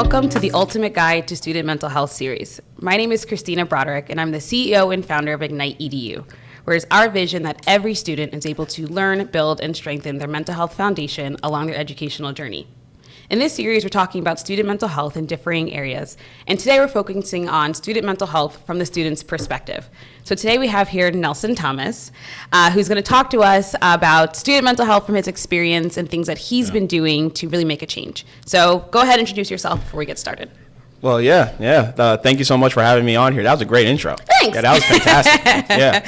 Welcome to the Ultimate Guide to Student Mental Health series. My name is Christina Broderick, and I'm the CEO and founder of IgnitEDU, where it's our vision that every student is able to learn, build, and strengthen their mental health foundation along their educational journey. In this series, we're talking about student mental health in differing areas, and today we're focusing on student mental health from the student's perspective. So today we have here Nelson Thomas, who's going to talk to us about student mental health from his experience and things that he's been doing to really make a change. So go ahead and introduce yourself before we get started. Well, thank you so much for having me on here. That was a great intro. Thanks. Yeah, that was fantastic.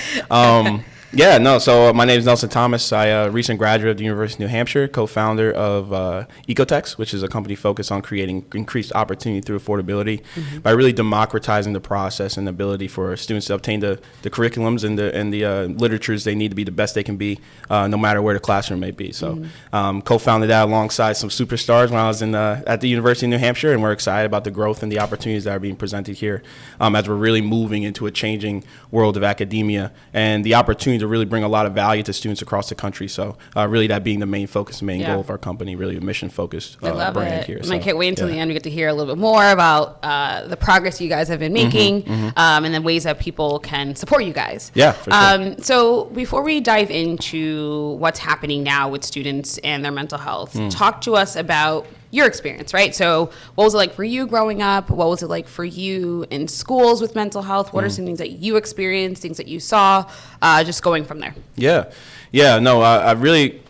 So my name is Nelson Thomas. I a recent graduate of the University of New Hampshire, co-founder of Ecotex, which is a company focused on creating increased opportunity through affordability by really democratizing the process and the ability for students to obtain the curriculums and the literatures they need to be the best they can be, no matter where the classroom may be. So co-founded that alongside some superstars when I was at the University of New Hampshire, and we're excited about the growth and the opportunities that are being presented here as we're really moving into a changing world of academia and the opportunity to really bring a lot of value to students across the country. So really that being the main focus, main goal of our company, really a mission-focused brand here. I can't wait until the end. We get to hear a little bit more about the progress you guys have been making and then ways that people can support you guys. Yeah, for sure. So before we dive into what's happening now with students and their mental health, talk to us about your experience, right? So what was it like for you growing up? What was it like for you in schools with mental health? What are some things that you experienced, things that you saw, just going from there? I really,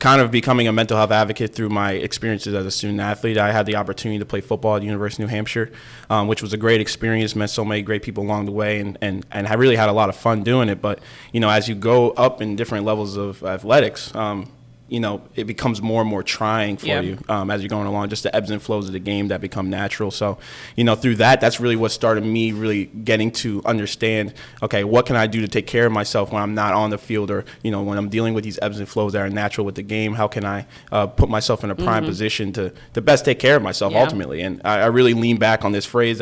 kind of becoming a mental health advocate through my experiences as a student athlete. I had the opportunity to play football at the University of New Hampshire, which was a great experience, met so many great people along the way, and I really had a lot of fun doing it. But, as you go up in different levels of athletics, it becomes more and more trying for you as you're going along, just the ebbs and flows of the game that become natural. So, through that's really what started me really getting to understand, okay, what can I do to take care of myself when I'm not on the field or, when I'm dealing with these ebbs and flows that are natural with the game? How can I put myself in a prime position to best take care of myself ultimately? And I really lean back on this phrase,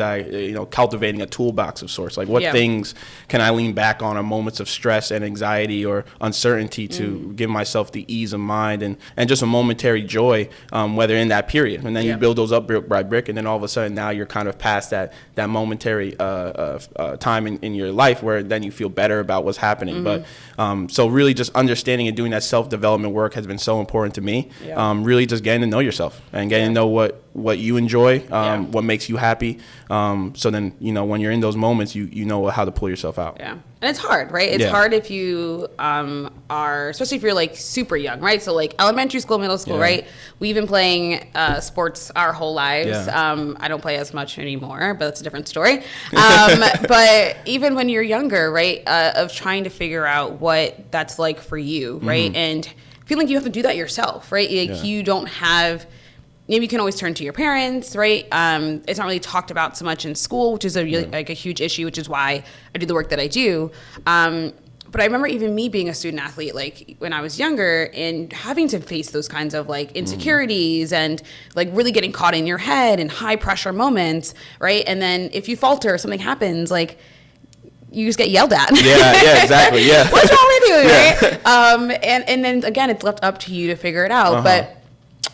cultivating a toolbox of sorts. Like what things can I lean back on moments of stress and anxiety or uncertainty to give myself the ease of mind and just a momentary joy, whether in that period. And then you build those up brick by brick, and then all of a sudden now you're kind of past that momentary time in your life where then you feel better about what's happening. But so really just understanding and doing that self-development work has been so important to me. Really just getting to know yourself and getting to know what you enjoy, what makes you happy. So then, when you're in those moments, you know how to pull yourself out. Yeah. And it's hard, right? It's hard if you are, especially if you're like super young, right? So like elementary school, middle school, right? We've been playing sports our whole lives. I don't play as much anymore, but that's a different story. But even when you're younger, right, of trying to figure out what that's like for you, right? And feeling like you have to do that yourself, right? Like you don't have... Maybe you can always turn to your parents, right? It's not really talked about so much in school, which is a huge issue, which is why I do the work that I do. But I remember even me being a student athlete, like when I was younger, and having to face those kinds of like insecurities and like really getting caught in your head and high pressure moments, right? And then if you falter or something happens, like you just get yelled at. Yeah, exactly. Yeah. What's wrong with you, right? And then again, it's left up to you to figure it out. But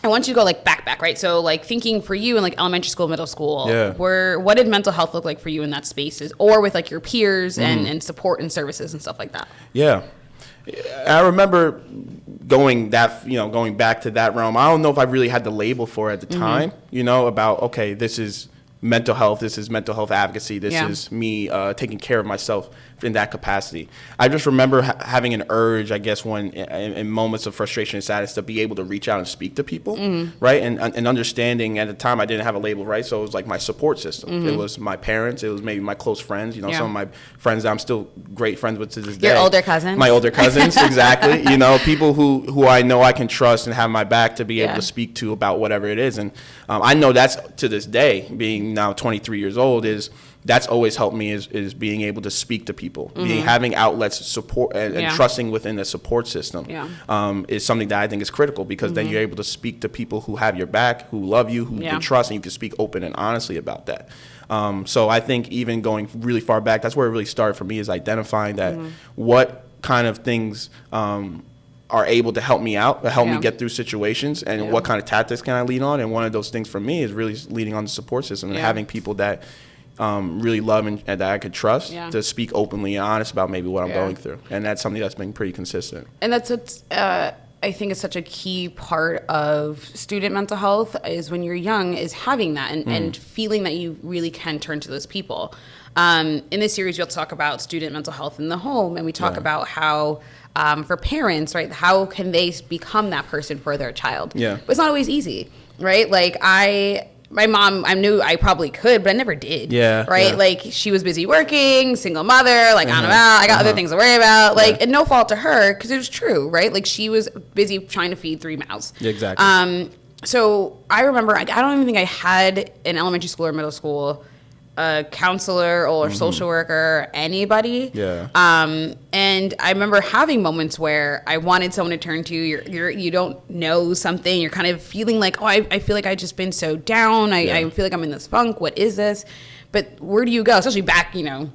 I want you to go like back, right? So like thinking for you in like elementary school, middle school, what did mental health look like for you in that spaces or with like your peers and support and services and stuff like that? Yeah. I remember going back to that realm. I don't know if I really had the label for it at the time, about, okay, this is mental health, this is mental health advocacy, this is me taking care of myself in that capacity. I just remember having an urge, I guess, when in moments of frustration and sadness to be able to reach out and speak to people, right? And understanding at the time I didn't have a label, right? So it was like my support system. It was my parents. It was maybe my close friends, some of my friends that I'm still great friends with to this day. Your older cousins. My older cousins, exactly. People who I know I can trust and have my back to be able to speak to about whatever it is. And I know that's to this day, being now 23 years old, that's always helped me is being able to speak to people, having outlets, support, and trusting within the support system is something that I think is critical because then you're able to speak to people who have your back, who love you, who you can trust, and you can speak open and honestly about that. So I think even going really far back, that's where it really started for me is identifying that what kind of things are able to help me out, to help me Yeah. get through situations, and what kind of tactics can I lean on. And one of those things for me is really leaning on the support system and having people that really love and that I could trust to speak openly and honest about maybe what I'm going through. And that's something that's been pretty consistent. And that's what's, I think is such a key part of student mental health is when you're young is having that and feeling that you really can turn to those people. In this series, we'll talk about student mental health in the home, and we talk about how for parents, right, how can they become that person for their child? Yeah. But it's not always easy, right? Like my mom, I knew I probably could, but I never did. Yeah. Right? Yeah. Like, she was busy working, single mother, like, on and out. I got other things to worry about. Like, and no fault to her, because it was true, right? Like, she was busy trying to feed 3 mouths. Exactly. So I remember, I don't even think I had in elementary school or middle school a counselor or social worker, anybody. Yeah. And I remember having moments where I wanted someone to turn to. You don't know something. You're kind of feeling like, oh, I feel like I've just been so down. I feel like I'm in this funk. What is this? But where do you go? Especially back, when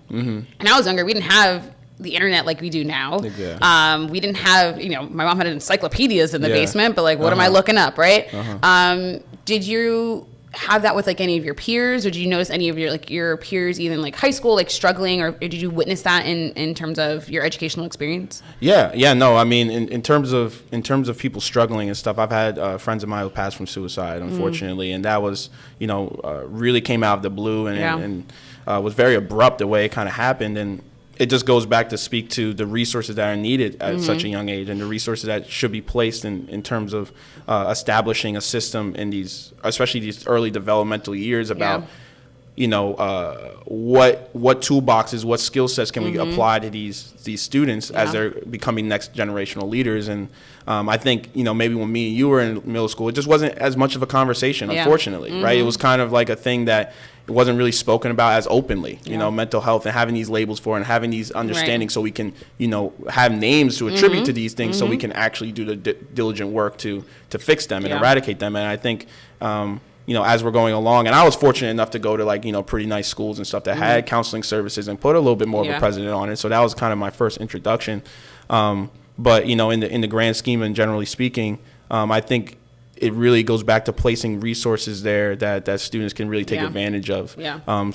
I was younger, we didn't have the internet like we do now. We didn't have, my mom had encyclopedias in the basement, but like, what am I looking up, right? Did you have that with like any of your peers, or did you notice any of your peers, even like high school, like struggling, or did you witness that in terms of your educational experience? No, I mean, in terms of people struggling and stuff, I've had friends of mine who passed from suicide, unfortunately, and that was, really came out of the blue and was very abrupt the way it kind of happened. And it just goes back to speak to the resources that are needed at such a young age, and the resources that should be placed in terms of establishing a system in these, especially these early developmental years, about what toolboxes, what skill sets can we apply to these students as they're becoming next generational leaders. And I think maybe when me and you were in middle school, it just wasn't as much of a conversation, unfortunately, right? It was kind of like a thing that it wasn't really spoken about as openly, mental health, and having these labels for it and having these understandings so we can, have names to attribute to these things so we can actually do the diligent work to fix them and eradicate them. And I think, as we're going along, and I was fortunate enough to go to pretty nice schools and stuff that had counseling services and put a little bit more of a precedent on it. So that was kind of my first introduction. But, in the grand scheme and generally speaking, I think it really goes back to placing resources there that students can really take advantage of,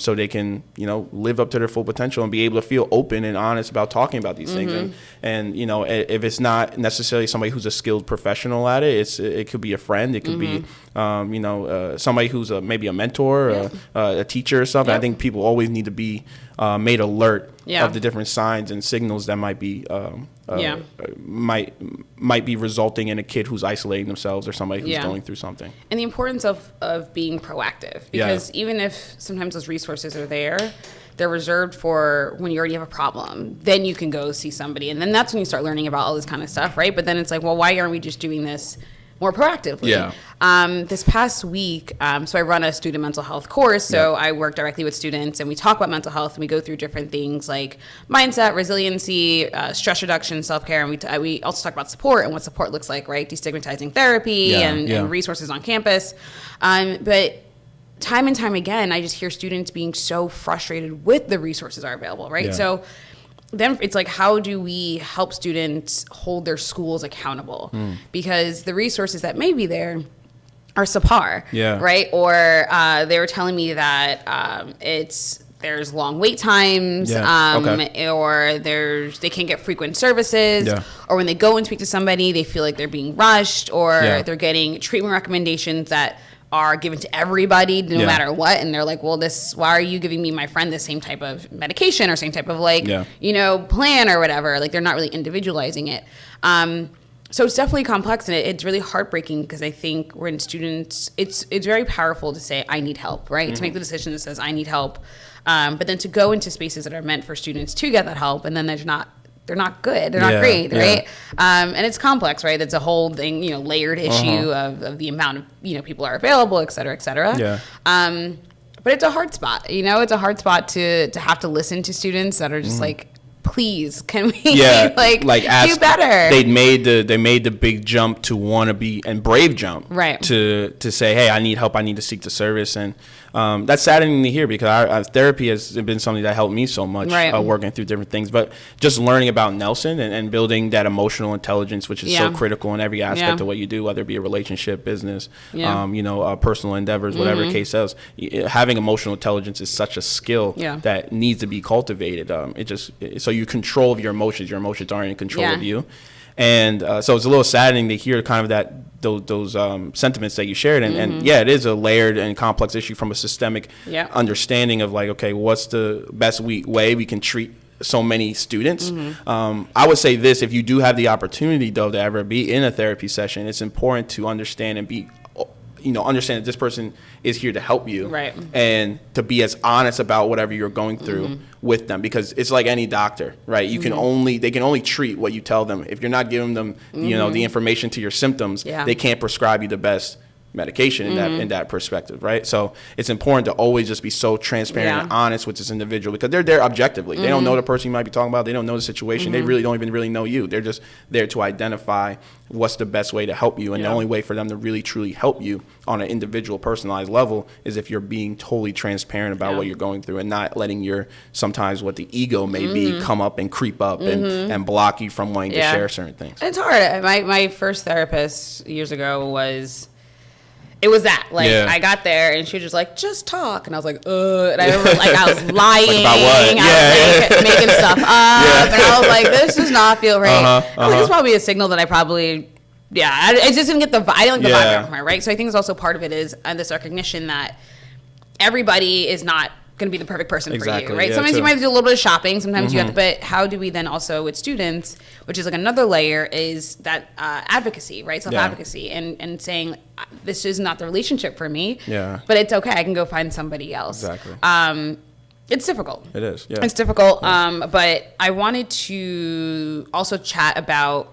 so they can, live up to their full potential and be able to feel open and honest about talking about these things. And if it's not necessarily somebody who's a skilled professional at it, it could be a friend, it could be, somebody who's maybe a mentor, or a teacher or something. I think people always need to be made alert of the different signs and signals that might be might be resulting in a kid who's isolating themselves or somebody who's going through something. And the importance of being proactive, because even if sometimes those resources are there, they're reserved for when you already have a problem. Then you can go see somebody, and then that's when you start learning about all this kind of stuff, right? But then it's like, well, why aren't we just doing this more proactively? This past week, so I run a student mental health course, so I work directly with students, and we talk about mental health, and we go through different things like mindset, resiliency, stress reduction, self-care, and we also talk about support and what support looks like, right? Destigmatizing therapy and resources on campus. But time and time again, I just hear students being so frustrated with the resources that are available, right? So then it's like, how do we help students hold their schools accountable? Because the resources that may be there are subpar, right? Or they were telling me that there's long wait times, or they can't get frequent services, or when they go and speak to somebody, they feel like they're being rushed, or they're getting treatment recommendations that are given to everybody no matter what, and they're like, well, why are you giving me, my friend, the same type of medication or same type of plan or whatever? Like, they're not really individualizing it. So it's definitely complex, and it's really heartbreaking, because I think when students, it's very powerful to say, I need help, right? To make the decision that says, I need help. But then to go into spaces that are meant for students to get that help, and then they're not good, they're not great, right? And it's complex, right? It's a whole thing, layered issue of the amount of, people are available, et cetera, et cetera. But it's a hard spot, it's a hard spot to have to listen to students that are just like, please, can we like do better? They made the big jump to want to be, and brave jump, right, to say, hey, I need help, I need to seek the service. And that's saddening to hear, because therapy has been something that helped me so much, right, working through different things. But just learning about Nelson and building that emotional intelligence, which is so critical in every aspect of what you do, whether it be a relationship, business, personal endeavors, whatever the case is. Having emotional intelligence is such a skill that needs to be cultivated. So you control your emotions. Your emotions aren't in control of you. And so it's a little saddening to hear kind of those sentiments that you shared. And it is a layered and complex issue from a systemic understanding of like, okay, what's the best way we can treat so many students. I would say this: if you do have the opportunity, though, to ever be in a therapy session, it's important to understand and be, understand that this person is here to help you, right, and to be as honest about whatever you're going through with them, because it's like any doctor, right? They can only treat what you tell them. If you're not giving them, the information to your symptoms, they can't prescribe you the best medication in that perspective, right? So it's important to always just be so transparent and honest with this individual, because they're there objectively. They don't know the person you might be talking about. They don't know the situation. They really don't even really know you. They're just there to identify what's the best way to help you. And the only way for them to really truly help you on an individual, personalized level is if you're being totally transparent about what you're going through, and not letting sometimes what the ego may be come up and creep up and block you from wanting to share certain things. It's hard. My first therapist years ago was that. I got there and she was just like, just talk. And I was like, and I remember I was lying. Like about what? I was making stuff up. And I was like, this does not feel right. I think it's probably a signal that I probably, I just didn't get the vibe. I don't get the vibe from her, right? So I think it's also part of it is this recognition that everybody is not going to be the perfect person for you, right? Sometimes you might do a little bit of shopping. Sometimes you have to, but how do we then also with students, which is like another layer, is that advocacy, right? Self-advocacy and saying, this is not the relationship for me, but it's okay. I can go find somebody else. Exactly. It's difficult. It is, It's difficult. But I wanted to also chat about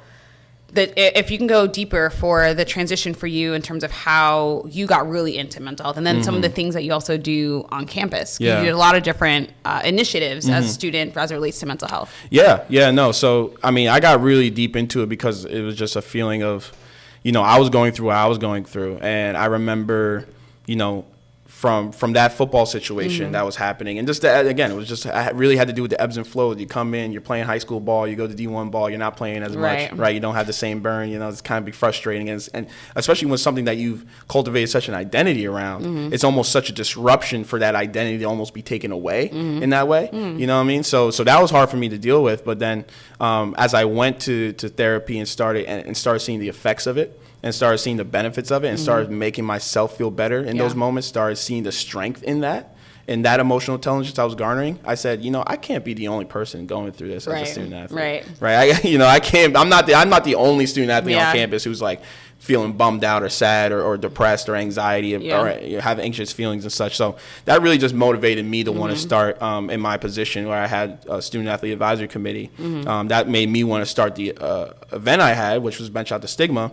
that if you can go deeper for the transition for you in terms of how you got really into mental health, and then some of the things that you also do on campus. You did a lot of different initiatives as a student as it relates to mental health. So, I mean, I got really deep into it because it was just a feeling of, I was going through what I was going through. And I remember, from that football situation that was happening. And just that, again, it was just, I really had to do with the ebbs and flows. You come in, you're playing high school ball, you go to D1 ball, you're not playing as much, right? You don't have the same burn, it's kind of be frustrating. And especially when something that you've cultivated such an identity around, it's almost such a disruption for that identity to almost be taken away in that way. You know what I mean? So that was hard for me to deal with. But then as I went to therapy and started seeing the effects of it, and started seeing the benefits of it, and started making myself feel better in those moments, started seeing the strength in that emotional intelligence I was garnering, I said, I can't be the only person going through this as a student athlete. Right. I can't, I'm not the only student athlete on campus who's like feeling bummed out or sad or depressed or anxiety or have anxious feelings and such. So that really just motivated me to want to start in my position where I had a student athlete advisory committee. That made me want to start the event I had, which was Bench Out the Stigma,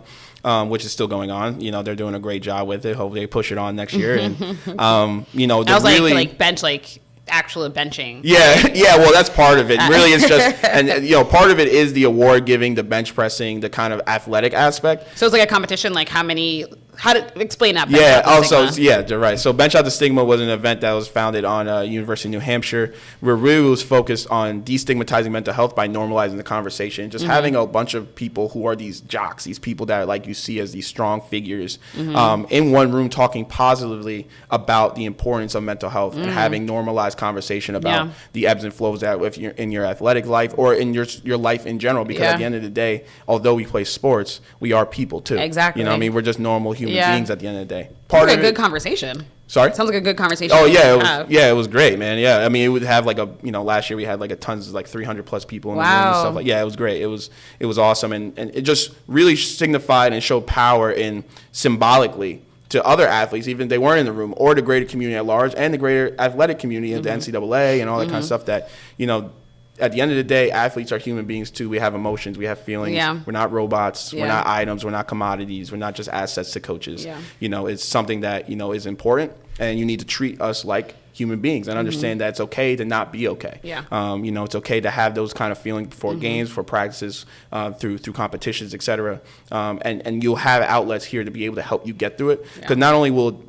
which is still going on. They're doing a great job with it. Hopefully they push it on next year. And, I was really, like bench, like actual benching. Well, that's part of it. Really, it's just, and part of it is the award giving, the bench pressing, the kind of athletic aspect. So it's like a competition, like how to explain that? You're right. So Bench Out the Stigma was an event that was founded on University of New Hampshire, where really was focused on destigmatizing mental health by normalizing the conversation, just having a bunch of people who are these jocks, these people that like you see as these strong figures in one room talking positively about the importance of mental health and having normalized conversation about the ebbs and flows that if you're in your athletic life or in your life in general, because at the end of the day, although we play sports, we are people too. Exactly. We're just normal human beings at the end of the day. Sounds like a good conversation. Sorry? Sounds like a good conversation. Oh, it was great, man. Yeah, I mean, it would have like last year we had like a tons of like 300 plus people in the room and stuff. It was great. It was awesome. And it just really signified and showed power in symbolically to other athletes, even if they weren't in the room, or the greater community at large and the greater athletic community of the NCAA and all that kind of stuff that, at the end of the day, athletes are human beings too. We have emotions, we have feelings. We're not robots, we're not items, we're not commodities, we're not just assets to coaches. It's something that, is important, and you need to treat us like human beings and understand that it's okay to not be okay. Yeah. You know, it's okay to have those kind of feelings before games, for practices, through competitions, etc. And you'll have outlets here to be able to help you get through it. Because not only will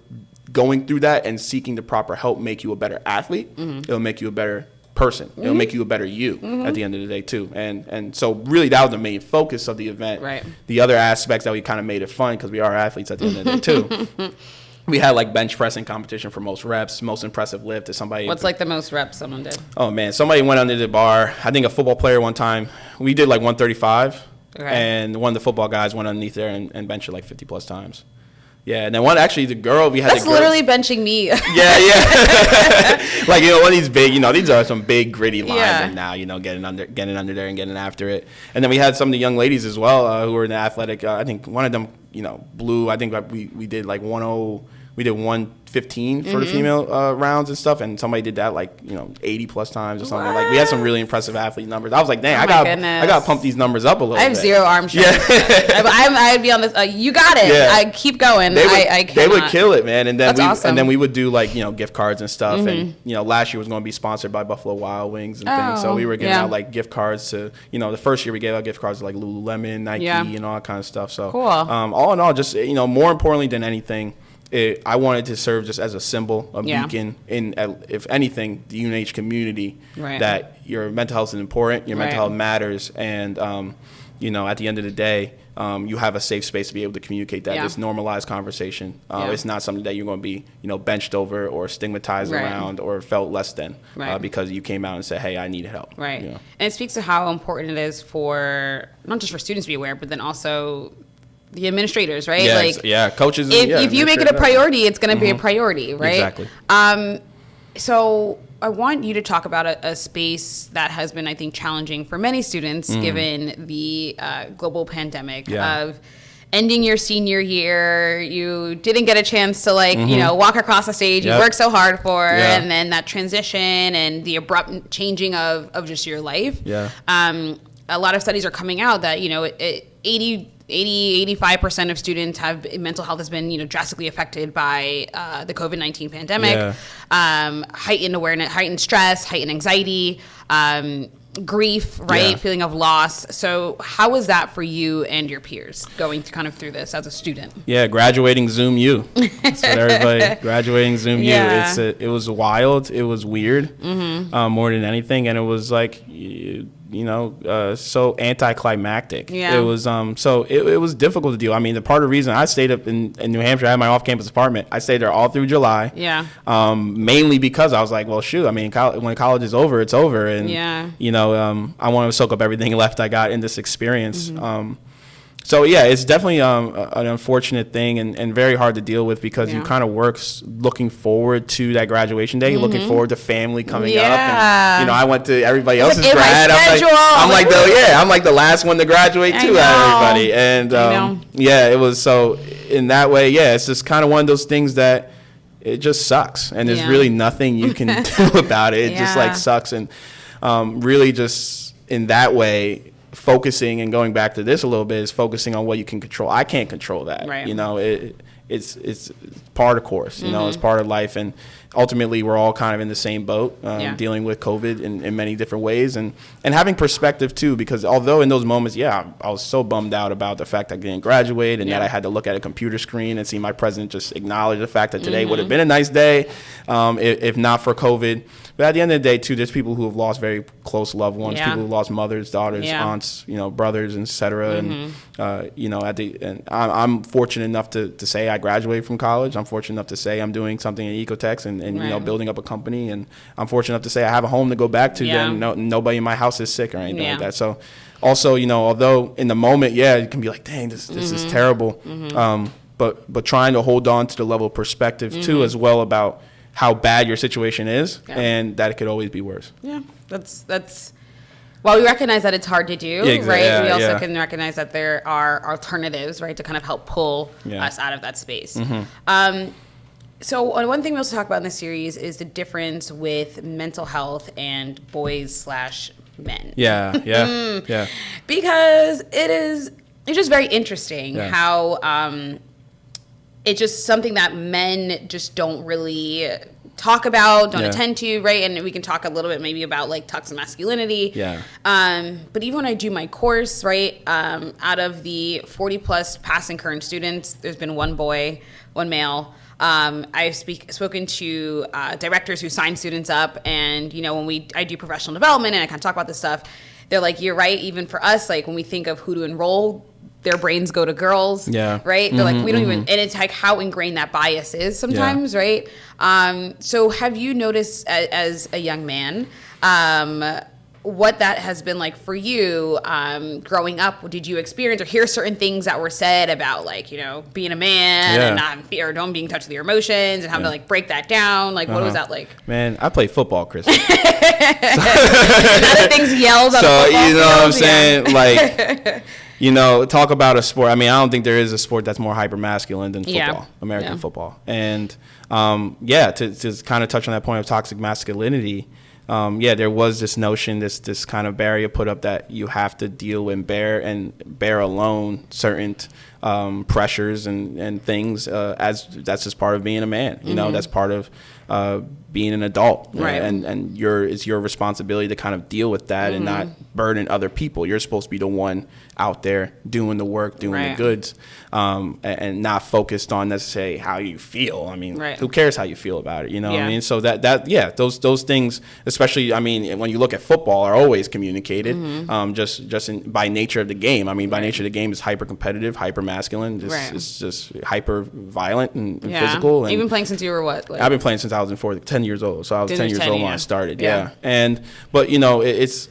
going through that and seeking the proper help make you a better athlete, it'll make you a better person. It'll make you a better you at the end of the day too. And so really that was the main focus of the event. Right. The other aspects that we kind of made it fun because we are athletes at the end of the day too. We had like bench pressing competition for most reps, most impressive lift. Is somebody? What's like the most reps someone did? Oh man, somebody went under the bar. I think a football player one time. We did like 135, and one of the football guys went underneath there and benched it like 50 plus times. Yeah, and then the girl we had. That's literally benching me. Yeah. Like, you know, one of these big, you know, these are some big gritty linemen now, you know, getting under there and getting after it. And then we had some of the young ladies as well who were in the athletic. I think one of them, you know, blew. I think we did like 10. We did 115 for the female rounds and stuff, and somebody did that like, you know, 80 plus times or something. What? Like we had some really impressive athlete numbers. I was like, dang, I got to pump these numbers up a little bit. I have zero arm strength. Yeah. I'd be on this. You got it. Yeah. I keep going. They would kill it, man. And then awesome. And then we would do like, you know, gift cards and stuff. And you know, last year was going to be sponsored by Buffalo Wild Wings and things. So we were giving out like gift cards to, you know, the first year we gave out gift cards to like Lululemon, Nike, and all that kind of stuff. So cool. All in all, just, you know, more importantly than anything, I wanted to serve just as a symbol, a beacon in, if anything, the UNH community, that your mental health is important, your mental health matters, and you know, at the end of the day, you have a safe space to be able to communicate that. It's normalized conversation. It's not something that you're going to be, you know, benched over or stigmatized around or felt less than because you came out and said, hey, I need help. Right. You know? And it speaks to how important it is for not just for students to be aware, but then also the administrators, right? Coaches. If you make it a priority, it's going to be a priority, right? Exactly. So I want you to talk about a space that has been, I think, challenging for many students given the global pandemic of ending your senior year. You didn't get a chance to you know, walk across the stage you worked so hard for, and then that transition and the abrupt changing of just your life. A lot of studies are coming out that, you know, 85% of students have mental health has been, you know, drastically affected by the COVID-19 pandemic. Heightened awareness, heightened stress, heightened anxiety, grief, right? Feeling of loss. So how was that for you and your peers going through this as a student? Graduating Zoom U. That's what everybody, graduating Zoom U. It was wild. It was weird, more than anything. And it was like, you know, so anticlimactic. It was so it was difficult to deal. I mean, the part of the reason I stayed up in New Hampshire, I had my off-campus apartment. I stayed there all through July. Mainly because I was like, well, shoot. I mean, when college is over, it's over, and you know, I want to soak up everything left I got in this experience. So it's definitely an unfortunate thing and very hard to deal with because you kind of work looking forward to that graduation day, looking forward to family coming up. And, you know, I went to everybody else's grad. I'm like the last one to graduate too out of everybody. And it was so in that way, it's just kind of one of those things that it just sucks, and there's really nothing you can do about it. It just like sucks, and really just in that way. Focusing and going back to this a little bit is focusing on what you can control. I can't control that. You know, it's part of course. You know, it's part of life, and ultimately we're all kind of in the same boat, dealing with COVID in many different ways, and having perspective too. Because although in those moments, I was so bummed out about the fact I didn't graduate and that I had to look at a computer screen and see my president just acknowledge the fact that today would have been a nice day if not for COVID. But at the end of the day, too, there's people who have lost very close loved ones, people who lost mothers, daughters, aunts, you know, brothers, et cetera. And, you know, I'm fortunate enough to say I graduated from college. I'm fortunate enough to say I'm doing something in Ecotech and you know, building up a company. And I'm fortunate enough to say I have a home to go back to. Then nobody in my house is sick or anything like that. So also, you know, although in the moment, it can be like, dang, this is terrible. But trying to hold on to the level of perspective, too, as well about how bad your situation is and that it could always be worse. That's while we recognize that it's hard to do, right? We also can recognize that there are alternatives, right, to kind of help pull us out of that space. So one thing we also talk about in this series is the difference with mental health and boys/men. Because it's just very interesting how it's just something that men just don't really talk about, don't attend to, right? And we can talk a little bit maybe about like toxic masculinity. Yeah. But even when I do my course, right, out of the 40 plus past and current students, there's been one boy, one male. I've spoken to directors who sign students up, and you know, when I do professional development and I kind of talk about this stuff, they're like, you're right. Even for us, like when we think of who to enroll, their brains go to girls, right? They're like, we don't even, and it's like how ingrained that bias is sometimes, right? So have you noticed as a young man, what that has been like for you growing up? Did you experience or hear certain things that were said about like, you know, being a man and not in fear, or don't being in touch with your emotions and having to like break that down? Like, what was that like? Man, I play football, Chris. Other things yelled on the football you know field, what I'm saying? Like, you know, talk about a sport. I mean, I don't think there is a sport that's more hyper masculine than football, American football. And to kind of touch on that point of toxic masculinity, there was this notion, this kind of barrier put up that you have to deal and bear alone certain pressures and things as that's just part of being a man. You know, that's part of being an adult, right? And it's your responsibility to kind of deal with that and not burden other people. You're supposed to be the one out there doing the work, doing the goods, and not focused on necessarily how you feel. I mean, who cares how you feel about it? You know what I mean? So those things, especially, I mean, when you look at football, are always communicated, by nature of the game. I mean, by nature of the game is hyper competitive, hyper masculine. It's just hyper violent and physical. And you've been playing since you were what? Like? I've been playing since I was 10 years old. So I was 10 years old when I started. But you know, it's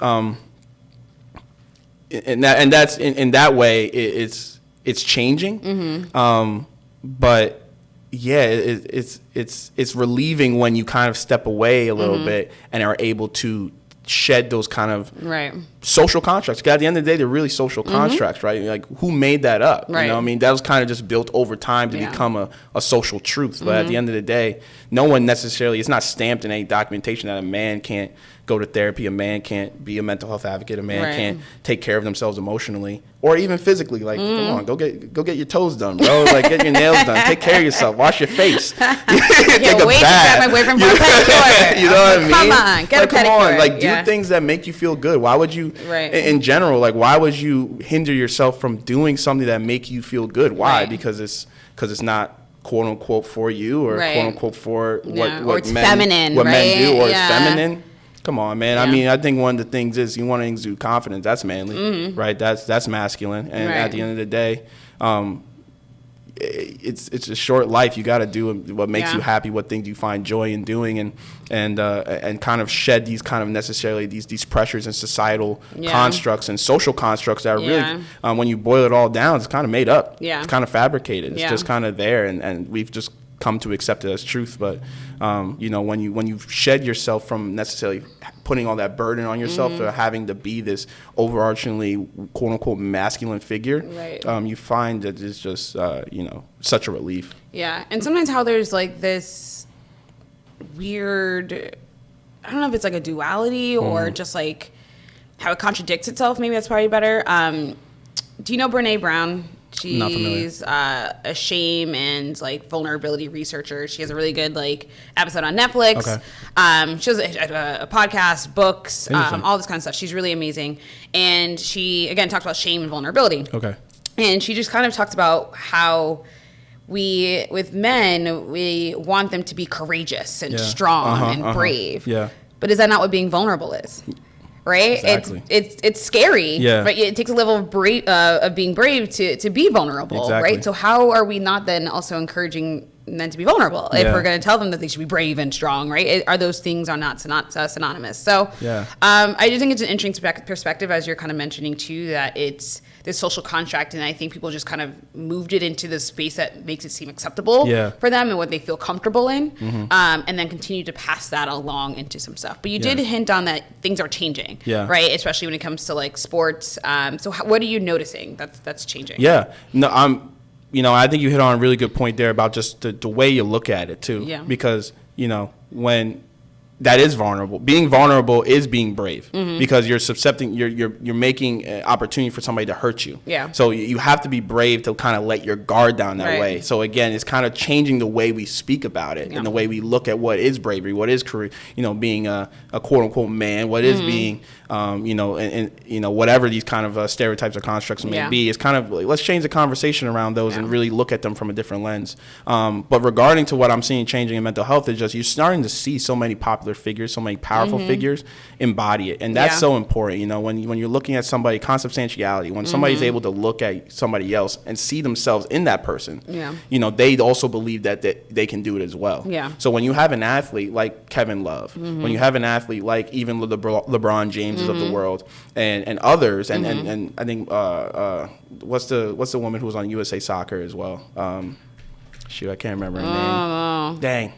in that way it's changing. But yeah, it's relieving when you kind of step away a little bit and are able to shed those kind of social constructs. Because at the end of the day, they're really social constructs, right? Like, who made that up? You know what I mean? That was kind of just built over time to become a social truth. But at the end of the day, no one necessarily, it's not stamped in any documentation that a man can't go to therapy, a man can't be a mental health advocate, a man can't take care of themselves emotionally or even physically. Like, come on, go get your toes done, bro. Like, get your nails done. Take care of yourself. Wash your face. Take a bath. My boyfriend for a pedicure. You know what I mean? Come on, get a pedicure. Come on, like, do things that make you feel good. Why would you, in general, like, why would you hinder yourself from doing something that make you feel good? Why? Because it's not quote unquote for you, or quote unquote for what men do, or it's feminine. Come on, man. I mean, I think one of the things is you want to exude confidence. That's manly, right? That's masculine. And at the end of the day, it's a short life. You got to do what makes you happy, what things you find joy in doing, and kind of shed these kind of necessarily these pressures and societal constructs and social constructs that are really, when you boil it all down, it's kind of made up. It's kind of fabricated. It's just kind of there, and we've just come to accept it as truth. But you know, when you shed yourself from necessarily putting all that burden on yourself or having to be this overarchingly quote unquote masculine figure, you find that it's just you know, such a relief. And sometimes how there's like this weird, I don't know if it's like a duality or just like how it contradicts itself. Maybe that's probably better. Do you know Brene Brown? She's a shame and like vulnerability researcher. She has a really good like episode on Netflix. She has a podcast, books, all this kind of stuff. She's really amazing. And she, again, talks about shame and vulnerability. And she just kind of talks about how with men, we want them to be courageous and strong and brave. But is that not what being vulnerable is? Right? Exactly. It's scary, but it takes a level of being brave to be vulnerable, right? So how are we not then also encouraging men to be vulnerable if we're going to tell them that they should be brave and strong, right? Are those things are not synonymous? So I do think it's an interesting perspective, as you're kind of mentioning too, that it's this social contract, and I think people just kind of moved it into the space that makes it seem acceptable for them and what they feel comfortable in, and then continue to pass that along into some stuff. But you did hint on that things are changing, right? Especially when it comes to like sports. So what are you noticing that's changing? No, you know, I think you hit on a really good point there about just the way you look at it too. Because, you know, when that is vulnerable. Being vulnerable is being brave because you're making an opportunity for somebody to hurt you. Yeah. So you have to be brave to kind of let your guard down that way. So again, it's kind of changing the way we speak about it and the way we look at what is bravery, what is career, being a quote unquote man, what is being, and whatever these kind of stereotypes or constructs may be. It's kind of like, let's change the conversation around those and really look at them from a different lens. But regarding to what I'm seeing changing in mental health is just you're starting to see so many popular figures, so many powerful figures embody it, and that's so important. When you're looking at somebody, consubstantiality, when somebody's able to look at somebody else and see themselves in that person, they also believe that they can do it as well. So when you have an athlete like Kevin Love, when you have an athlete like even LeBron James of the world and others, and I think what's the woman who was on USA Soccer as well? Shoot, I can't remember her name. Dang.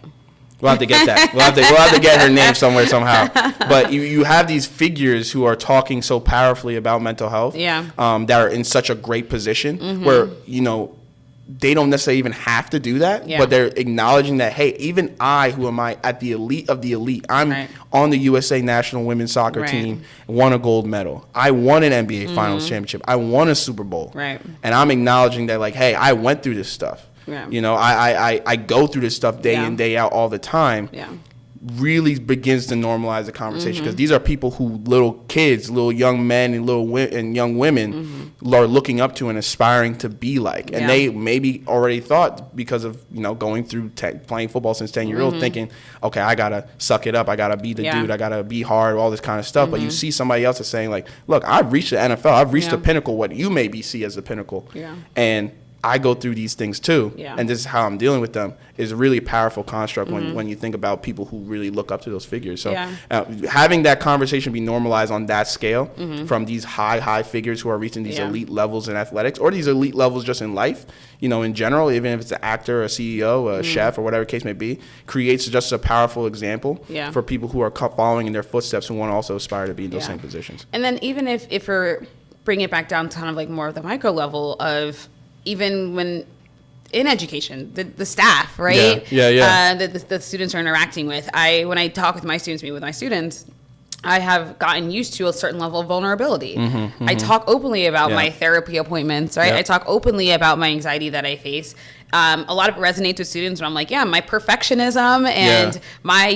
We'll have to get that. We'll have to get her name somewhere somehow. But you have these figures who are talking so powerfully about mental health that are in such a great position where, they don't necessarily even have to do that, but they're acknowledging that, hey, even I, who am I at the elite of the elite, I'm on the USA national women's soccer team, won a gold medal. I won an NBA Finals championship. I won a Super Bowl. And I'm acknowledging that, like, hey, I went through this stuff. I go through this stuff day in, day out all the time. Really begins to normalize the conversation because these are people who little kids, little young men and young women are looking up to and aspiring to be like. And they maybe already thought because of, going through playing football since 10 years old, thinking, okay, I got to suck it up. I got to be the dude. I got to be hard, all this kind of stuff. But you see somebody else is saying like, look, I've reached the NFL. I've reached the pinnacle, what you maybe see as the pinnacle. And I go through these things too, and this is how I'm dealing with them, is a really powerful construct when you think about people who really look up to those figures. So having that conversation be normalized on that scale from these high figures who are reaching these elite levels in athletics or these elite levels just in life, in general, even if it's an actor, a CEO, a chef, or whatever the case may be, creates just a powerful example for people who are following in their footsteps who want to also aspire to be in those same positions. And then even if we're bringing it back down to kind of like more of the micro level of even when in education, the staff, right? The students are interacting with. When I talk with my students, meet with my students, I have gotten used to a certain level of vulnerability. I talk openly about my therapy appointments, right? I talk openly about my anxiety that I face. A lot of it resonates with students when I'm like, my perfectionism and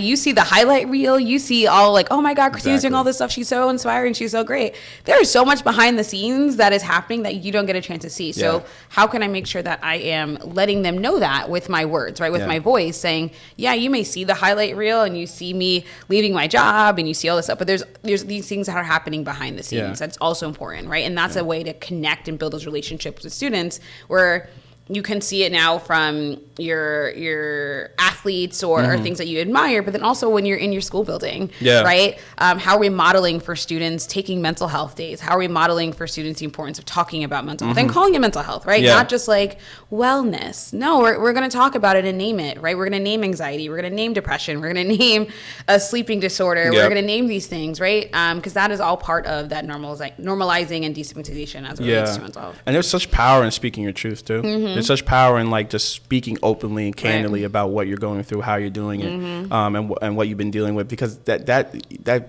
you see the highlight reel, you see all like, oh my God, Christina's doing all this stuff. She's so inspiring. She's so great. There is so much behind the scenes that is happening that you don't get a chance to see. So how can I make sure that I am letting them know that with my words, right? With my voice saying, you may see the highlight reel and you see me leaving my job and you see all this stuff, but there's these things that are happening behind the scenes. That's also important, right? And that's a way to connect and build those relationships with students where you can see it now from your athletes or things that you admire, but then also when you're in your school building, right? How are we modeling for students taking mental health days? How are we modeling for students the importance of talking about mental health and calling it mental health, right? Not just like wellness. No, we're going to talk about it and name it, right? We're going to name anxiety. We're going to name depression. We're going to name a sleeping disorder. We're going to name these things, right? Because that is all part of that normalizing and destigmatization as it relates to mental health. And there's such power in speaking your truth too. There's such power in like just speaking openly and candidly about what you're going through, how you're doing it, and what you've been dealing with, because that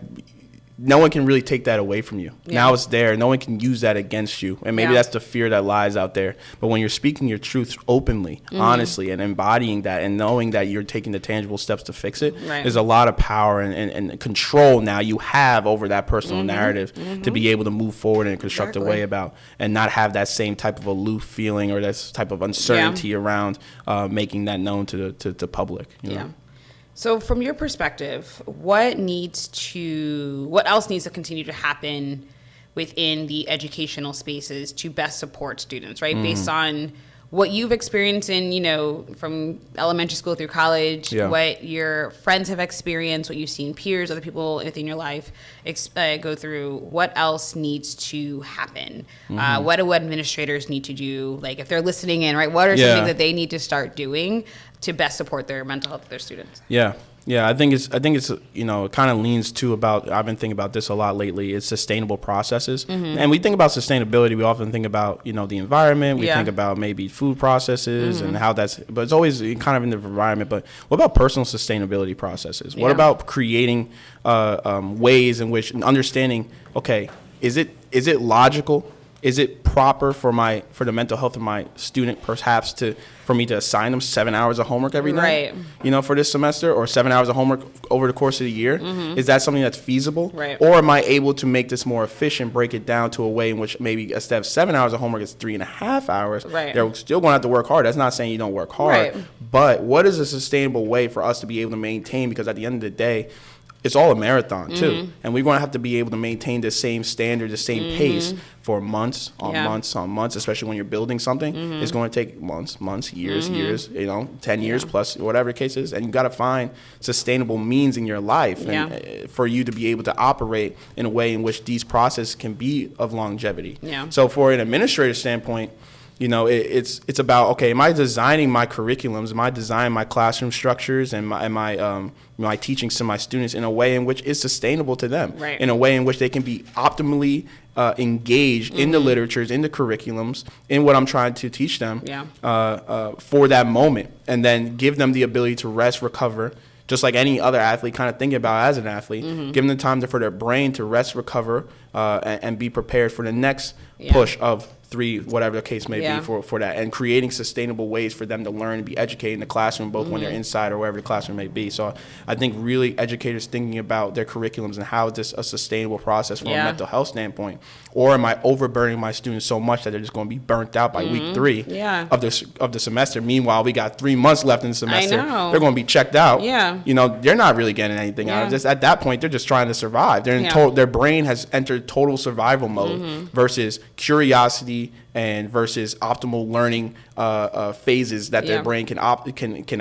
no one can really take that away from you. Now it's there. No one can use that against you. And maybe that's the fear that lies out there. But when you're speaking your truth openly, honestly, and embodying that and knowing that you're taking the tangible steps to fix it, there's a lot of power and control now you have over that personal narrative to be able to move forward in a constructive way about and not have that same type of aloof feeling or that type of uncertainty around making that known to the public. You know? So from your perspective, what else needs to continue to happen within the educational spaces to best support students, right? Based on what you've experienced in, from elementary school through college, what your friends have experienced, what you've seen peers, other people within your life go through, what else needs to happen? What do administrators need to do? Like if they're listening in, right? What are some things that they need to start doing to best support their mental health of their students? Yeah, I think it's it kind of leans to about, I've been thinking about this a lot lately. It's sustainable processes. And we think about sustainability, we often think about, the environment, we think about maybe food processes and how but it's always kind of in the environment. But what about personal sustainability processes? What about creating ways in which understanding, okay, is it logical? Is it proper for the mental health of my student, perhaps for me to assign them 7 hours of homework every night, for this semester, or 7 hours of homework over the course of the year? Is that something that's feasible? Right. Or am I able to make this more efficient, break it down to a way in which maybe instead of 7 hours of homework, it's 3.5 hours. Right. They're still going to have to work hard. That's not saying you don't work hard. Right. But what is a sustainable way for us to be able to maintain? Because at the end of the day, it's all a marathon too, and we're going to have to be able to maintain the same standard, the same pace for months on months, especially when you're building something. It's going to take months, years, 10 years plus, whatever the case is, and you got to find sustainable means in your life and, for you to be able to operate in a way in which these processes can be of longevity. So for an administrator standpoint, it's about, okay, am I designing my curriculums? Am I designing my classroom structures and my teachings to my students in a way in which is sustainable to them, in a way in which they can be optimally engaged in the literatures, in the curriculums, in what I'm trying to teach them for that moment, and then give them the ability to rest, recover, just like any other athlete kind of thinking about as an athlete, give them the time for their brain to rest, recover, and be prepared for the next push of 3, whatever the case may be for that, and creating sustainable ways for them to learn and be educated in the classroom, both when they're inside or wherever the classroom may be. So I think really educators thinking about their curriculums and how is this a sustainable process from a mental health standpoint, or am I overburdening my students so much that they're just going to be burnt out by week 3 of the semester? Meanwhile, we got 3 months left in the semester. They're going to be checked out. They're not really getting anything out of this. At that point, they're just trying to survive. They're in their brain has entered total survival mode versus curiosity and versus optimal learning phases that their brain can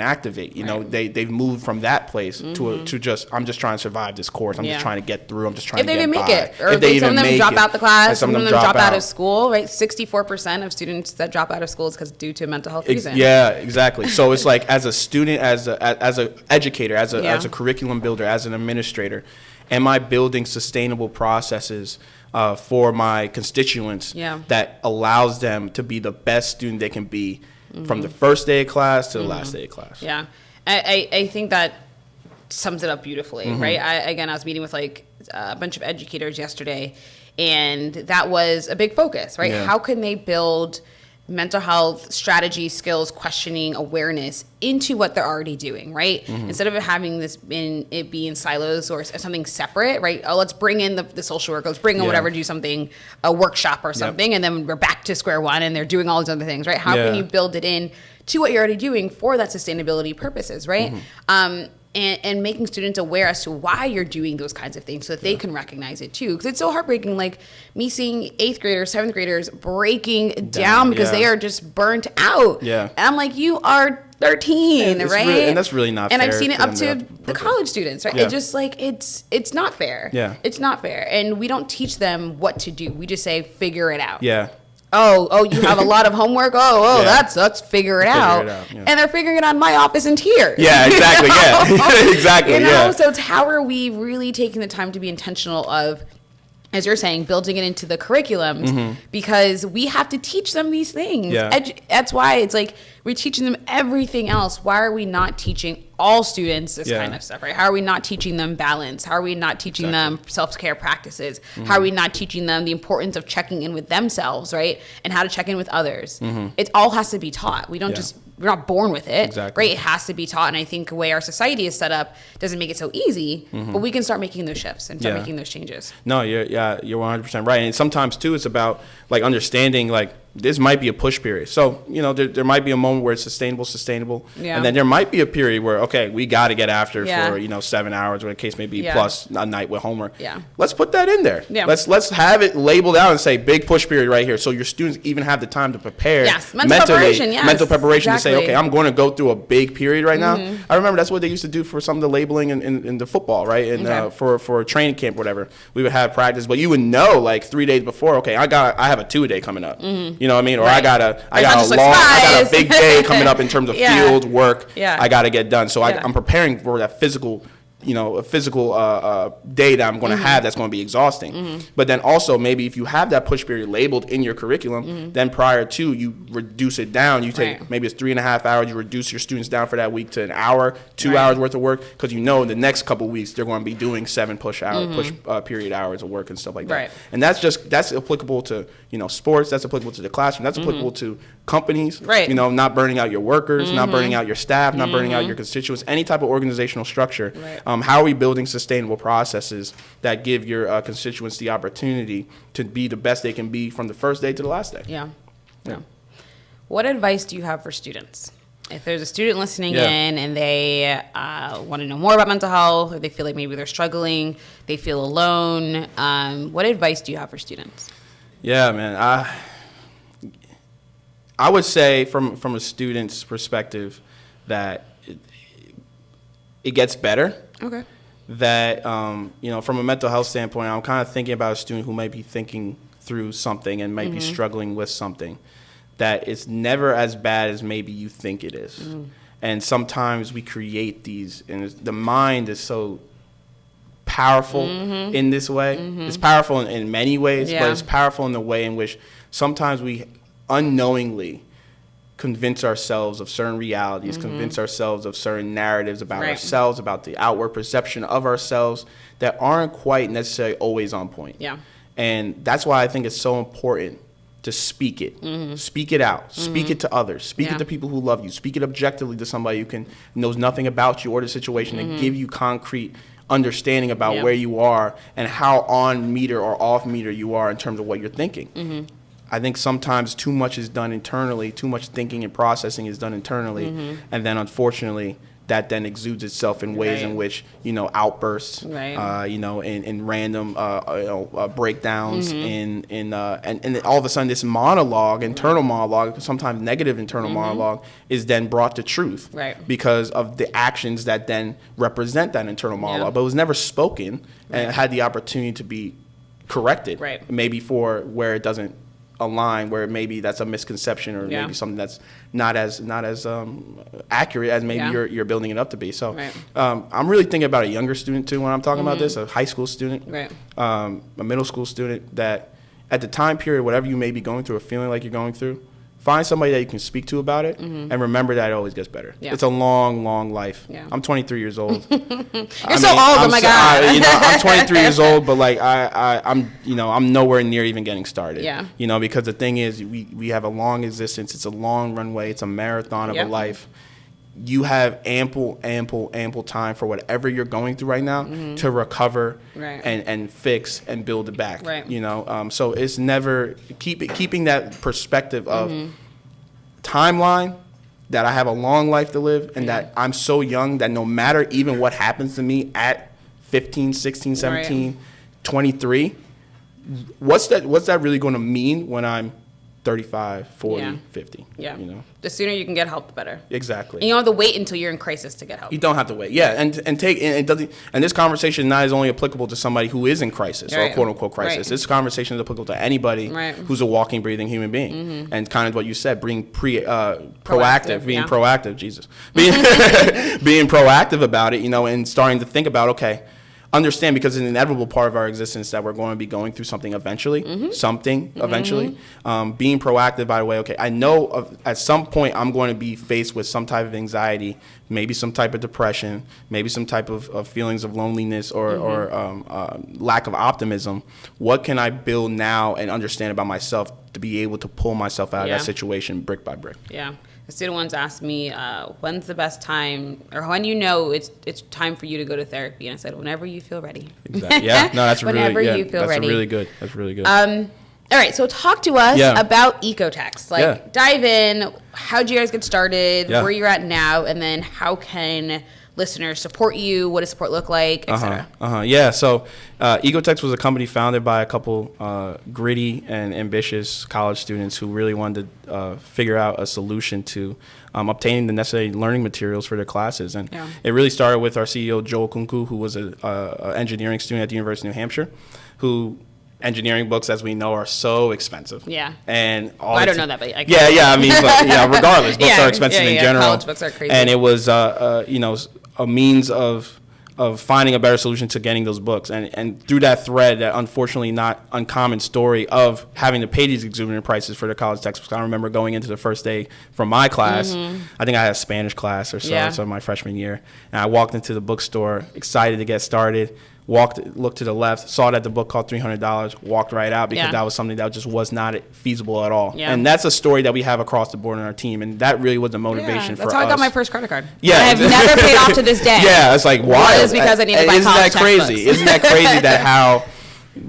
activate. They've moved from that place to just, I'm just trying to survive this course. I'm just trying to get through. I'm just trying to get by. If they even make it, or if some of them drop out the class, some of them drop out of school. Right, 64% of students that drop out of school is due to mental health reasons. Yeah, exactly. So it's like, as a student, as an educator, as a curriculum builder, as an administrator, am I building sustainable processes for my constituents that allows them to be the best student they can be from the first day of class to the last day of class? Yeah, I think that sums it up beautifully, right? I was meeting with a bunch of educators yesterday, and that was a big focus, right? How can they build mental health strategy, skills, questioning, awareness into what they're already doing, right? Instead of having it be in silos or something separate, right? Oh, let's bring in the social work, let's bring in whatever, do something, a workshop or something, and then we're back to square one and they're doing all these other things, right? How can you build it in to what you're already doing for that sustainability purposes, right? And making students aware as to why you're doing those kinds of things so that they can recognize it too. Because it's so heartbreaking, me seeing 8th graders, 7th graders breaking down because they are just burnt out. And I'm like, you are 13, right? And that's really not fair. And I've seen it up to the college students, right? It's just it's not fair. It's not fair. And we don't teach them what to do. We just say, figure it out. Oh, you have a lot of homework? Let's figure it out. And they're figuring it out in my office in tears. Exactly. Exactly. So how are we really taking the time to be intentional of, as you're saying, building it into the curriculums, because we have to teach them these things. That's why it's we're teaching them everything else. Why are we not teaching all students this kind of stuff, right? How are we not teaching them balance? How are we not teaching them self-care practices? How are we not teaching them the importance of checking in with themselves, right? And how to check in with others. It all has to be taught. We don't we're not born with it, right? It has to be taught. And I think the way our society is set up doesn't make it so easy, but we can start making those shifts and start making those changes. No, you're 100% right. And sometimes too, it's about understanding this might be a push period. So, there might be a moment where it's sustainable. And then there might be a period where, okay, we got to get after for, 7 hours, or the case may be, plus a night with homework. Let's put that in there. Let's have it labeled out and say big push period right here. So your students even have the time to prepare mental preparation to say, okay, I'm going to go through a big period right now. I remember that's what they used to do for some of the labeling in the football, right? And for training camp, whatever, we would have practice, but you would know 3 days before, okay, I have a 2-a-day coming up. You know what I mean? Or Right. I got a big day coming up in terms of field work. Yeah. I got to get done. So I'm preparing for that physical day that I'm going to have that's going to be exhausting. But then also maybe if you have that push period labeled in your curriculum, then prior to, you reduce it down. You take maybe it's 3.5 hours. You reduce your students down for that week to an hour, 2 hours worth of work, because you know the next couple weeks they're going to be doing 7 push period hours of work and stuff like that. Right. And that's applicable to sports. That's applicable to the classroom. That's applicable to companies. Right. Not burning out your workers, not burning out your staff, not burning out your constituents. Any type of organizational structure. Right. How are we building sustainable processes that give your constituents the opportunity to be the best they can be from the first day to the last day? Yeah. What advice do you have for students? If there's a student listening in and they want to know more about mental health, or they feel like maybe they're struggling, they feel alone, what advice do you have for students? Yeah, man. I would say from a student's perspective that it gets better. Okay. That, from a mental health standpoint, I'm kind of thinking about a student who might be thinking through something and might be struggling with something, that it's never as bad as maybe you think it is. And sometimes we create these, and the mind is so powerful in this way. It's powerful in many ways, but it's powerful in the way in which sometimes we unknowingly convince ourselves of certain realities, convince ourselves of certain narratives about ourselves, about the outward perception of ourselves that aren't quite necessarily always on point. Yeah. And that's why I think it's so important to speak it. Speak it out. Speak it to others. Speak it to people who love you. Speak it objectively to somebody who knows nothing about you or the situation and give you concrete understanding about where you are and how on meter or off meter you are in terms of what you're thinking. I think sometimes too much is done internally, too much thinking and processing is done internally, and then unfortunately that then exudes itself in ways in which, outbursts, in random, breakdowns, and all of a sudden this monologue, internal monologue, sometimes negative internal monologue, is then brought to truth because of the actions that then represent that internal monologue, but it was never spoken and it had the opportunity to be corrected, maybe for where it doesn't align, where maybe that's a misconception or maybe something that's not as accurate as maybe you're building it up to be. So I'm really thinking about a younger student too when I'm talking about this, a high school student, a middle school student, that at the time period, whatever you may be going through or feeling like you're going through, find somebody that you can speak to about it and remember that it always gets better. It's a long, long life. I'm 23 years old. You're so old, oh my God. I'm 23 years old, but like I'm nowhere near even getting started. Because the thing is, we have a long existence. It's a long runway. It's a marathon of a life. You have ample time for whatever you're going through right now to recover and fix and build it back. So it's never keeping that perspective of timeline, that I have a long life to live and that I'm so young that no matter even what happens to me at 15, 16, 17, 23, what's that really going to mean when I'm 35, 40, 50. The sooner you can get help, the better. Exactly. And you don't have to wait until you're in crisis to get help. You don't have to wait. And this conversation not is only applicable to somebody who is in crisis or quote unquote crisis. This conversation is applicable to anybody who's a walking, breathing human being. And kind of what you said, being proactive, being proactive, Jesus. Being proactive about it, and starting to think about, okay, understand, because it's an inevitable part of our existence that we're going to be going through something eventually, being proactive, by the way, okay, I know at some point I'm going to be faced with some type of anxiety, maybe some type of depression, maybe some type of feelings of loneliness or lack of optimism. What can I build now and understand about myself to be able to pull myself out of that situation brick by brick? A student once asked me, when's the best time, or when it's time for you to go to therapy? And I said, whenever you feel ready. Exactly. Yeah, no, that's whenever you feel ready. That's really good. All right, so talk to us about Ecotext. Dive in. How'd you guys get started? Where you're at now, and then how can listeners support you? What does support look like, et cetera? So Ecotext was a company founded by a couple gritty and ambitious college students who really wanted to figure out a solution to obtaining the necessary learning materials for their classes. And it really started with our CEO, Joel Kunku, who was an engineering student at the University of New Hampshire, who engineering books, as we know, are so expensive. Yeah. And I don't know that, but I can. yeah. I mean, but regardless, books are expensive in general. College books are crazy. And it was, a means of finding a better solution to getting those books. And through that thread, that unfortunately not uncommon story of having to pay these exuberant prices for their college textbooks. I remember going into the first day from my class. I think I had a Spanish class or so my freshman year. And I walked into the bookstore, excited to get started. Looked to the left, saw that the book cost $300, walked right out because that was something that just was not feasible at all. Yeah. And that's a story that we have across the board on our team, and that really was the motivation for us. That's how I got my first credit card. Yeah, I have never paid off to this day. Yeah, it's like why? It was because I needed to buy college textbooks. Isn't that crazy that how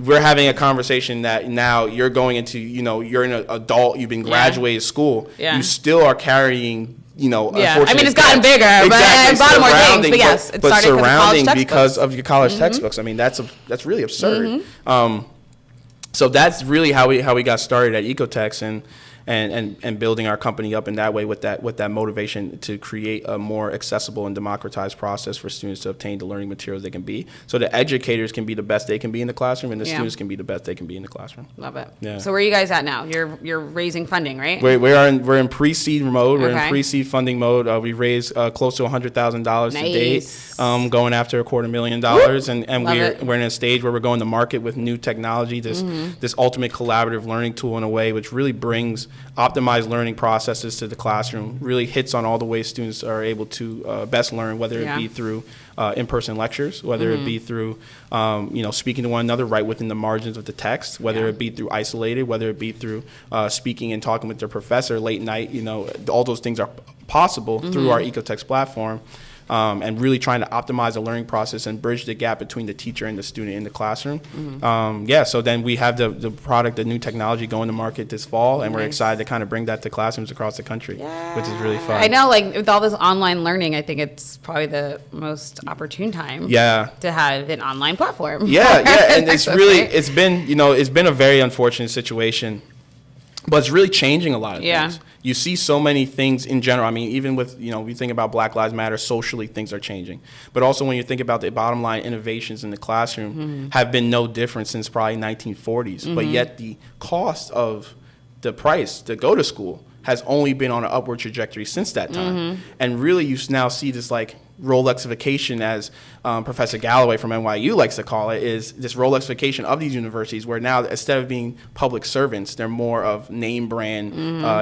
we're having a conversation that now you're going into, you're an adult, you've been graduated school, you still are carrying. I mean, it's gotten bigger, but I bought more things. But yes, it started surrounding because of your college textbooks. I mean, that's really absurd. So that's really how we got started at Ecotex and building our company up in that way with that motivation to create a more accessible and democratized process for students to obtain the learning materials they can be. So the educators can be the best they can be in the classroom, and the students can be the best they can be in the classroom. Love it. Yeah. So where are you guys at now? You're raising funding, right? We're in pre-seed mode. We're in pre-seed funding mode. We raised close to $100,000 to date, going after $250,000, and we're in a stage where we're going to market with new technology, this ultimate collaborative learning tool in a way which really brings optimized learning processes to the classroom, really hits on all the ways students are able to best learn, whether it be through in-person lectures, whether it be through speaking to one another right within the margins of the text, whether it be through isolated, whether it be through speaking and talking with their professor late night. All those things are possible through our Ecotex platform. And really trying to optimize the learning process and bridge the gap between the teacher and the student in the classroom. So then we have the product, the new technology going to market this fall, and we're excited to kind of bring that to classrooms across the country, which is really fun. I know, like with all this online learning, I think it's probably the most opportune time to have an online platform. And it's really, it's been a very unfortunate situation, but it's really changing a lot of things. You see so many things in general. I mean, even with, we think about Black Lives Matter, socially things are changing. But also when you think about the bottom line innovations in the classroom have been no different since probably 1940s. But yet the cost of the price to go to school has only been on an upward trajectory since that time. And really you now see this like Rolexification, as Professor Galloway from NYU likes to call it, is this Rolexification of these universities where now instead of being public servants, they're more of name brand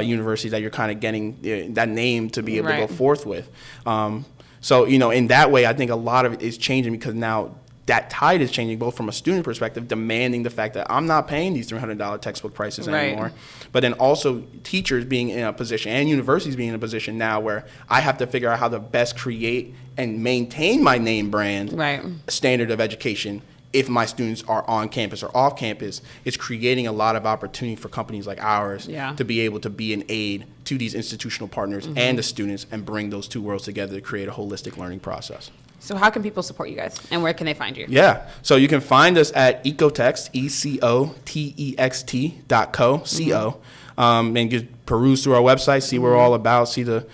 universities that you're kind of getting that name to be able to go forth with. So, in that way, I think a lot of it is changing because now that tide is changing both from a student perspective, demanding the fact that I'm not paying these $300 textbook prices anymore, but then also teachers being in a position and universities being in a position now where I have to figure out how to best create and maintain my name brand standard of education if my students are on campus or off campus. It's creating a lot of opportunity for companies like ours to be able to be an aid to these institutional partners and the students and bring those two worlds together to create a holistic learning process. So how can people support you guys, and where can they find you? Yeah, so you can find us at Ecotext, ECOTEXT.co, and just peruse through our website, see what we're all about, see the,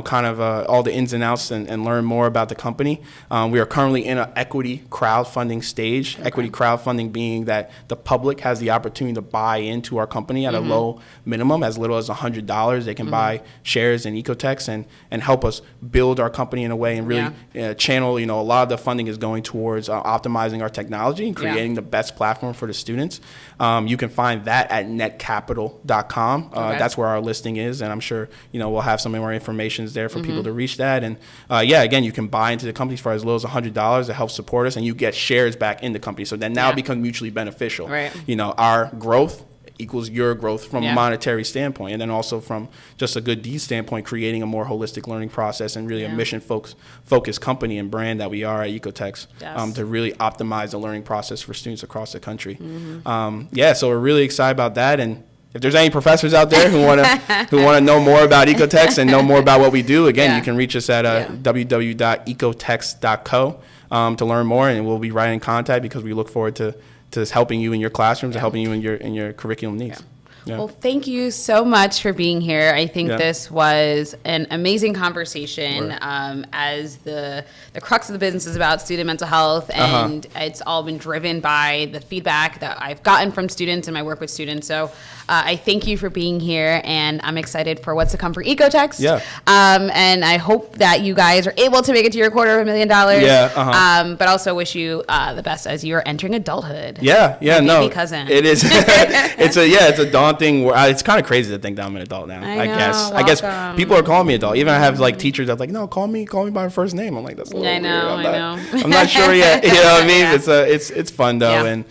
kind of all the ins and outs and learn more about the company. We are currently in an equity crowdfunding stage. Equity crowdfunding being that the public has the opportunity to buy into our company at a low minimum, as little as $100. They can buy shares in Ecotex and help us build our company in a way and really channel, a lot of the funding is going towards optimizing our technology and creating the best platform for the students. You can find that at netcapital.com. That's where our listing is, and I'm sure we'll have some more information there for people to reach that. And again, you can buy into the company for as low as $100 to help support us, and you get shares back in the company. So then now it becomes mutually beneficial. Our growth equals your growth from a monetary standpoint, and then also from just a good deed standpoint, creating a more holistic learning process and really a mission focused company and brand that we are at Ecotex to really optimize the learning process for students across the country. So we're really excited about that. And if there's any professors out there who want to know more about Ecotex and know more about what we do, again, you can reach us at www.ecotext.co to learn more, and we'll be right in contact because we look forward to helping you in your classrooms and helping you in your curriculum needs. Yeah. Well, thank you so much for being here. I think this was an amazing conversation. As the crux of the business is about student mental health, and it's all been driven by the feedback that I've gotten from students and my work with students. So I thank you for being here, and I'm excited for what's to come for Ecotext. Yeah. And I hope that you guys are able to make it to your $250,000. Yeah. But also wish you the best as you are entering adulthood. Yeah. My No. baby cousin. It is. It's a daunting. It's kind of crazy to think that I'm an adult now. I guess people are calling me adult. Even I have like teachers that's like, no, call me by my first name. I'm like, that's a little weird. I know. I'm not sure yet. You know what I mean? Yeah. It's fun though, and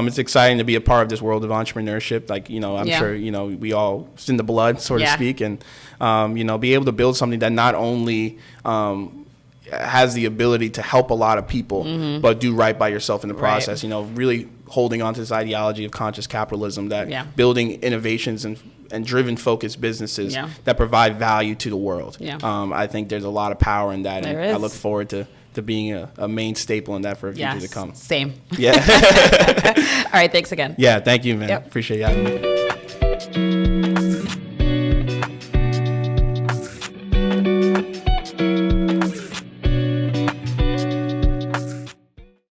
it's exciting to be a part of this world of entrepreneurship. Like, I'm sure we all it's in the blood, so to speak, and be able to build something that not only has the ability to help a lot of people, but do right by yourself in the process. Really holding on to this ideology of conscious capitalism, that building innovations and driven focused businesses that provide value to the world. I think there's a lot of power in that, and I look forward to being a main staple in that for a future to come. Same. Yeah. All right, thanks again. Yeah, thank you, man. Appreciate you having me.